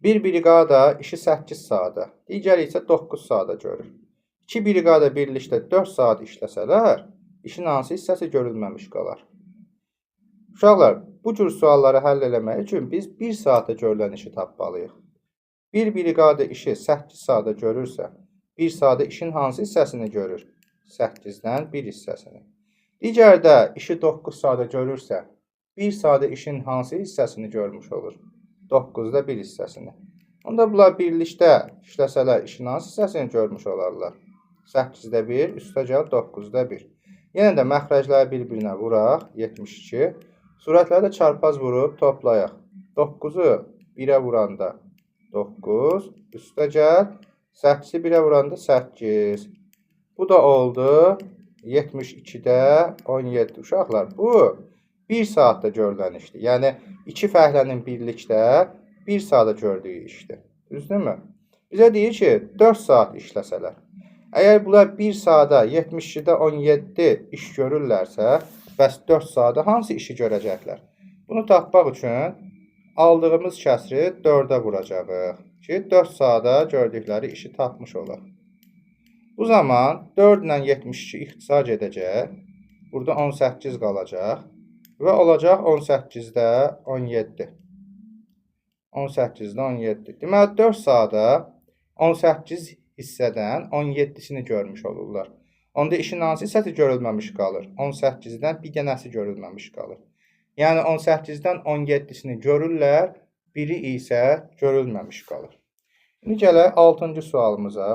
Bir briqada işi 8 saata, digəri isə 9 saata görür. 2 briqada birlikdə 4 saat işləsələr, işin hansı hissəsi görülməmiş qalar? Uşaqlar, bu cür sualları həll eləmək üçün biz 1 saata görülən işi tapmalıyıq. Bir briqada işi 8 saata görürsə, 1 saata işin hansı hissəsini görür? 8-dən 1 hissəsini. Digərdə işi 9 saata görürsə, 1 saata işin hansı hissəsini görmüş olur? 9-da 1 hissəsini. Onda bunlar birlikdə işləsələr işin hansı hissəsini görmüş olarlar? 8-də 1, üstəgəl 9-da 1. Yenə də məxrəcləri bir-birinə vuraq, 72. Surətləri də çarpaz vurub toplayaq. 9-u 1-ə vuranda 9, üstəgəl 8-i 1-ə vuranda 8. Bu da oldu 72-də 17. Uşaqlar, bu 1 saatda görülən işdir. Yəni, 2 fəhlənin birlikdə 1 saata gördüyü işdir. Düzdürmü? Bizə deyir ki, 4 saat işləsələr. Əgər bunlar 1 saata 72-də 17 iş görürlərsə, bəs 4 saata hansı işi görəcəklər? Bunu tapmaq üçün aldığımız kəsri 4-ə vuracağıq ki, 4 saata gördükləri işi tapmış olaq. Bu zaman 4 ilə 72 ixtisar edəcək. Burada 18 qalacaq. Və olacaq 18-də 17. 18-də 17. Deməli, 4 saata 18 hissədən 17-sini görmüş olurlar. Onda işin hansı hissəsi görülməmiş qalır? 18-dən bir dənəsi görülməmiş qalır. Yəni, 18-dən 17-sini görürlər, biri isə görülməmiş qalır. İndi gələk 6-cı sualımıza.